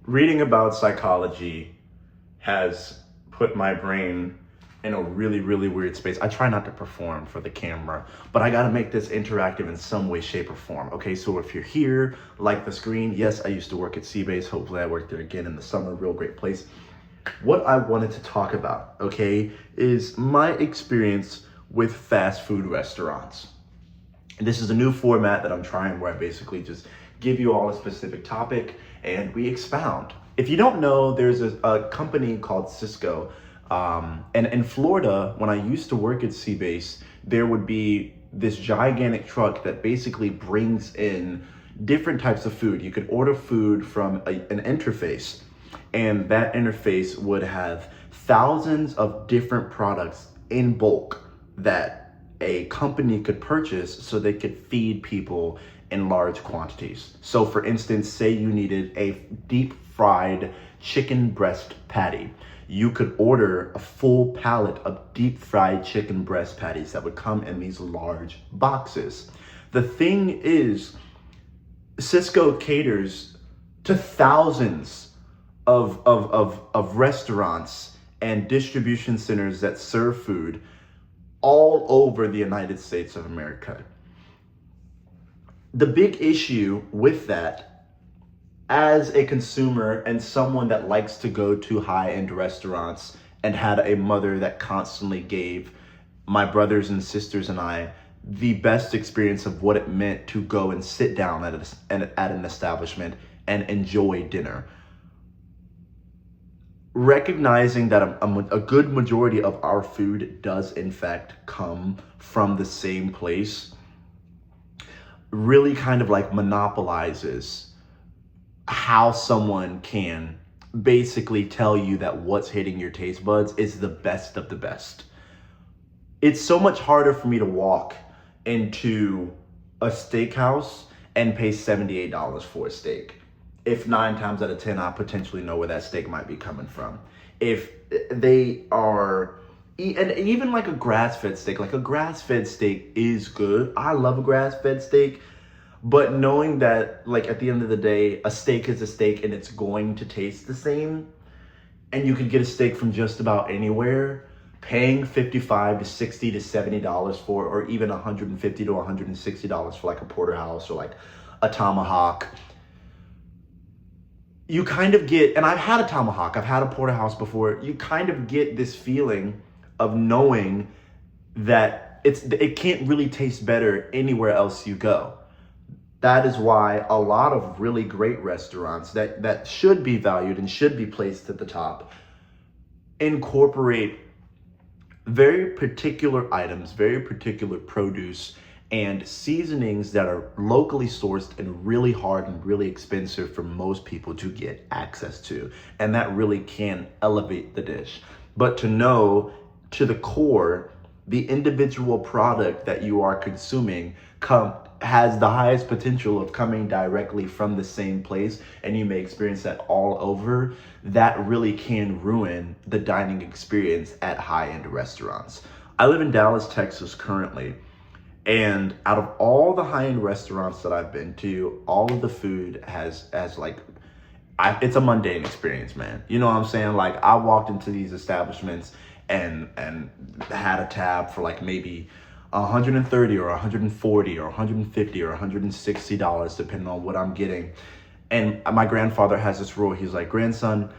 Reading about psychology has put my brain in a really, really weird space. I try not to perform for the camera, but I gotta make this interactive in some way, shape, or form. Okay, so if you're here, like the screen, yes, I used to work at Seabase. Hopefully I work there again in the summer, real great place. What I wanted to talk about, okay, is my experience with fast food restaurants. This is a new format that I'm trying where I basically just give you all a specific topic and we expound. If you don't know, there's a company called Cisco. And in Florida, when I used to work at Seabase, there would be this gigantic truck that basically brings in different types of food. You could order food from an interface, and that interface would have thousands of different products in bulk that a company could purchase so they could feed people in large quantities. So for instance, say you needed a deep fried chicken breast patty. You could order a full pallet of deep fried chicken breast patties that would come in these large boxes. The thing is, Cisco caters to thousands of restaurants and distribution centers that serve food all over the United States of America. The big issue with that, as a consumer and someone that likes to go to high-end restaurants and had a mother that constantly gave my brothers and sisters and I the best experience of what it meant to go and sit down at an establishment and enjoy dinner. Recognizing that a good majority of our food does in fact come from the same place really kind of like monopolizes how someone can basically tell you that what's hitting your taste buds is the best of the best. It's so much harder for me to walk into a steakhouse and pay $78 for a steak if 9 times out of 10 I potentially know where that steak might be coming from. If they are, and even like a grass-fed steak, like a grass-fed steak is good. I love a grass-fed steak, but knowing that like at the end of the day, a steak is a steak and it's going to taste the same, and you could get a steak from just about anywhere, paying $55 to $60 to $70 for, or even $150 to $160 for like a porterhouse or like a tomahawk, you kind of get, and I've had a tomahawk, I've had a porterhouse before, you kind of get this feeling of knowing that it can't really taste better anywhere else you go. That is why a lot of really great restaurants that should be valued and should be placed at the top incorporate very particular items, very particular produce and seasonings that are locally sourced and really hard and really expensive for most people to get access to. And that really can elevate the dish. But to know to the core, the individual product that you are consuming has the highest potential of coming directly from the same place, and you may experience that all over, that really can ruin the dining experience at high-end restaurants. I live in Dallas, Texas currently, and out of all the high-end restaurants that I've been to, all of the food has like, it's a mundane experience, man. You know what I'm saying? Like, I walked into these establishments and had a tab for like maybe $130 or $140 or $150 or $160, depending on what I'm getting. And my grandfather has this rule. He's like, grandson,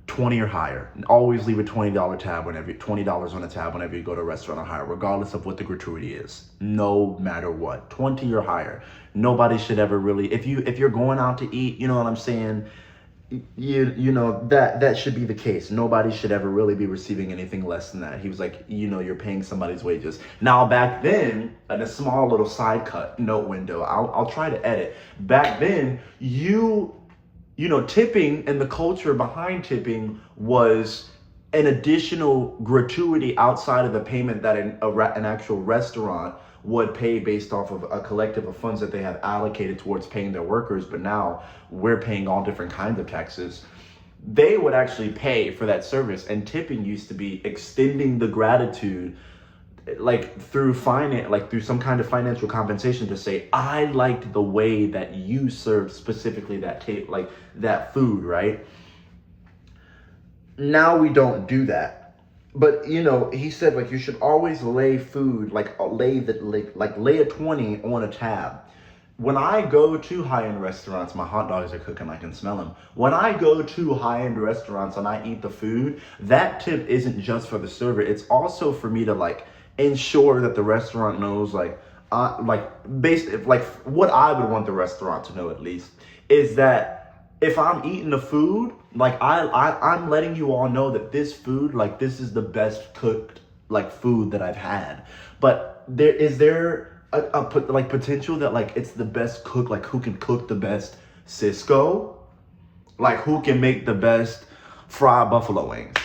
20 or higher. Always leave a $20 tab $20 on a tab whenever you go to a restaurant or higher, regardless of what the gratuity is. No matter what, 20 or higher. Nobody should ever really, if you're going out to eat, you know what I'm saying? You know that should be the case. Nobody should ever really be receiving anything less than that. He was like, you're paying somebody's wages. Now back then, in a small little side cut note window, I'll try to edit. Back then, tipping and the culture behind tipping was an additional gratuity outside of the payment that an actual restaurant would pay based off of a collective of funds that they have allocated towards paying their workers. But now we're paying all different kinds of taxes. They would actually pay for that service, and tipping used to be extending the gratitude like through some kind of financial compensation to say, I liked the way that you served specifically that food, right? Now we don't do that. But he said like you should always lay food like lay a 20 on a tab. When I go to high-end restaurants, my hot dogs are cooking, I can smell them. When I go to high-end restaurants and I eat the food, that tip isn't just for the server. It's also for me to like ensure that the restaurant knows like what I would want the restaurant to know at least is that if I'm eating the food, like I'm letting you all know that this food, like this is the best cooked like food that I've had. But there like potential that like it's the best cook, like who can cook the best Cisco, like who can make the best fried buffalo wings,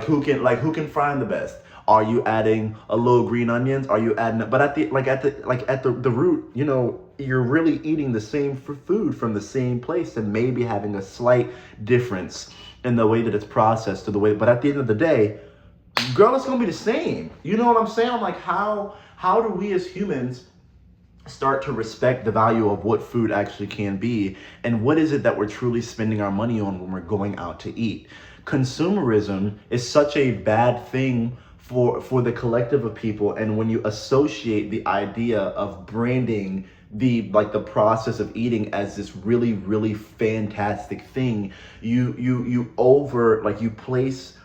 who can fry them the best. Are you adding a little green onions? Are you adding it? But at the root, you're really eating the same food from the same place and maybe having a slight difference in the way that it's processed to the way. But at the end of the day, girl, it's gonna be the same. You know what I'm saying? I'm like, how do we as humans start to respect the value of what food actually can be, and what is it that we're truly spending our money on when we're going out to eat? Consumerism is such a bad thing for the collective of people, and when you associate the idea of branding the process of eating as this really really fantastic thing, you place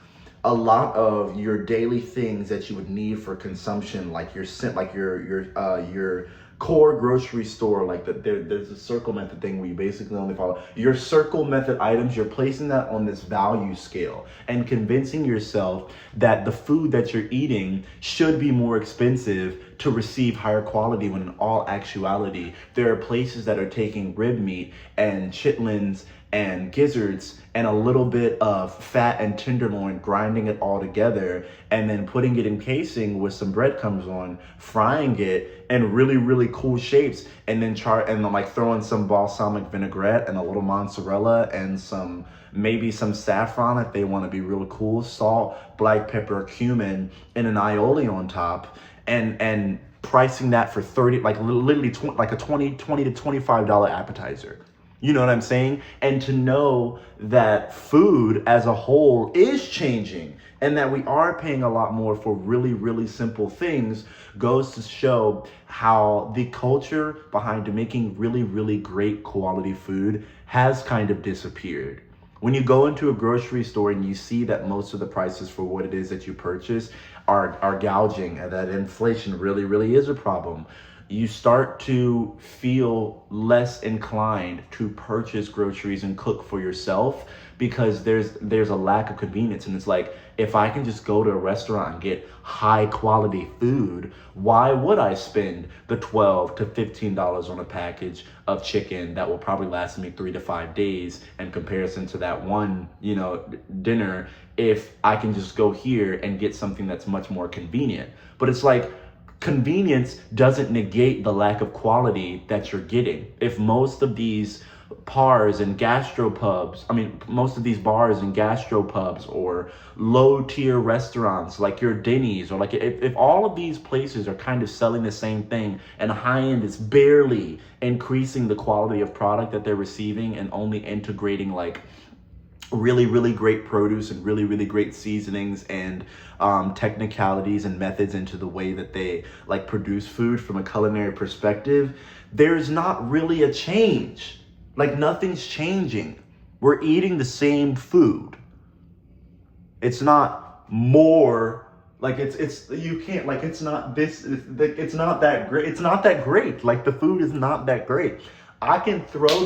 a lot of your daily things that you would need for consumption, like your core grocery store, like there's a circle method thing where you basically only follow your circle method items. You're placing that on this value scale and convincing yourself that the food that you're eating should be more expensive to receive higher quality, when in all actuality there are places that are taking rib meat and chitlins and gizzards and a little bit of fat and tenderloin, grinding it all together and then putting it in casing with some breadcrumbs on, frying it in really really cool shapes, and then like throwing some balsamic vinaigrette and a little mozzarella and maybe some saffron if they want to be real cool, salt, black pepper, cumin, and an aioli on top, and pricing that for 30, like literally like a 20 to $25 appetizer. You know what I'm saying? And to know that food as a whole is changing and that we are paying a lot more for really, really simple things goes to show how the culture behind making really, really great quality food has kind of disappeared. When you go into a grocery store and you see that most of the prices for what it is that you purchase are gouging, and that inflation really, really is a problem, you start to feel less inclined to purchase groceries and cook for yourself, because there's a lack of convenience. And it's like, if I can just go to a restaurant and get high quality food, why would I spend the $12 to $15 on a package of chicken that will probably last me 3 to 5 days in comparison to that one, dinner, if I can just go here and get something that's much more convenient? But it's like, convenience doesn't negate the lack of quality that you're getting. If most of these bars and gastropubs or low tier restaurants like your Denny's, or like if all of these places are kind of selling the same thing and high end is barely increasing the quality of product that they're receiving and only integrating like really, really great produce and really, really great seasonings and technicalities and methods into the way that they like produce food from a culinary perspective, there's not really a change. Like nothing's changing. We're eating the same food. It's not more, like you can't, like it's not this, it's not that great. It's not that great. Like the food is not that great. I can throw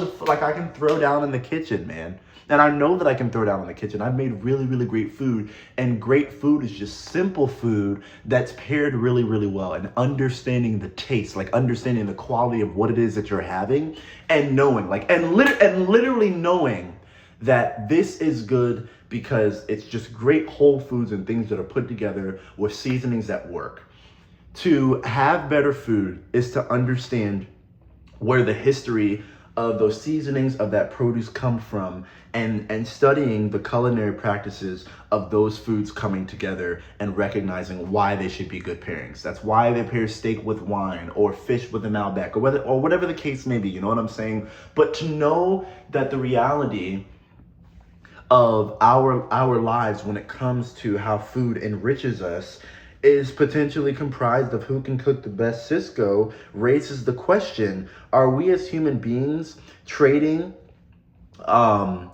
down in the kitchen, man. And I know that I can throw down in the kitchen. I've made really, really great food. And great food is just simple food that's paired really, really well. And understanding the taste, like understanding the quality of what it is that you're having, and knowing, literally knowing that this is good because it's just great whole foods and things that are put together with seasonings that work. To have better food is to understand where the history of those seasonings of that produce come from, and studying the culinary practices of those foods coming together and recognizing why they should be good pairings. That's why they pair steak with wine or fish with a Malbec or whatever the case may be, you know what I'm saying? But to know that the reality of our lives when it comes to how food enriches us is potentially comprised of who can cook the best Cisco, raises the question, are we as human beings trading are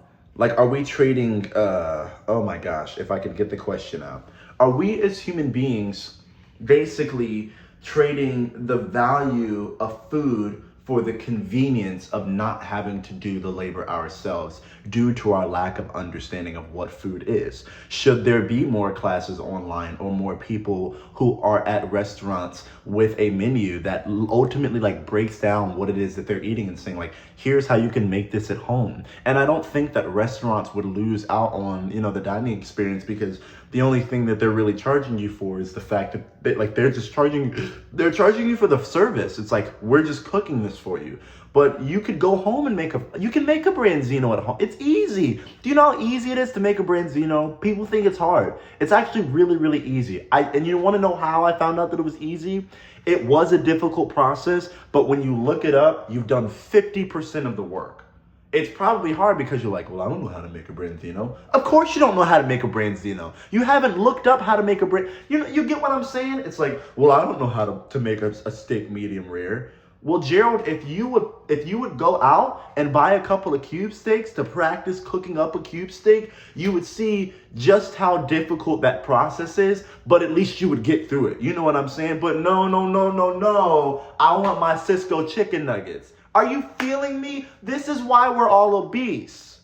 we trading oh my gosh, if I could get the question out. Are we as human beings basically trading the value of food for the convenience of not having to do the labor ourselves due to our lack of understanding of what food is? Should there be more classes online or more people who are at restaurants with a menu that ultimately like breaks down what it is that they're eating and saying like, here's how you can make this at home? And I don't think that restaurants would lose out on, you know, the dining experience, because the only thing that they're really charging you for is the fact that like they're charging you for the service. It's like, we're just cooking this for you. But you could go home and make a branzino at home. It's easy. Do you know how easy it is to make a branzino? People think it's hard. It's actually really, really easy. And you want to know how I found out that it was easy? It was a difficult process, but when you look it up, you've done 50% of the work. It's probably hard because you're like, well, I don't know how to make a branzino. Of course you don't know how to make a branzino. You haven't looked up how to make a you get what I'm saying? It's like, well, I don't know how to make a steak medium rare. Well, Gerald, if you would go out and buy a couple of cube steaks to practice cooking up a cube steak, you would see just how difficult that process is, but at least you would get through it. You know what I'm saying? But no. I want my Cisco chicken nuggets. Are you feeling me? This is why we're all obese.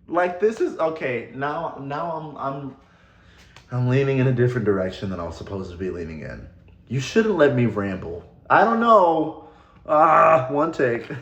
Like, this is okay. Now I'm leaning in a different direction than I was supposed to be leaning in. You shouldn't let me ramble. I don't know. One take.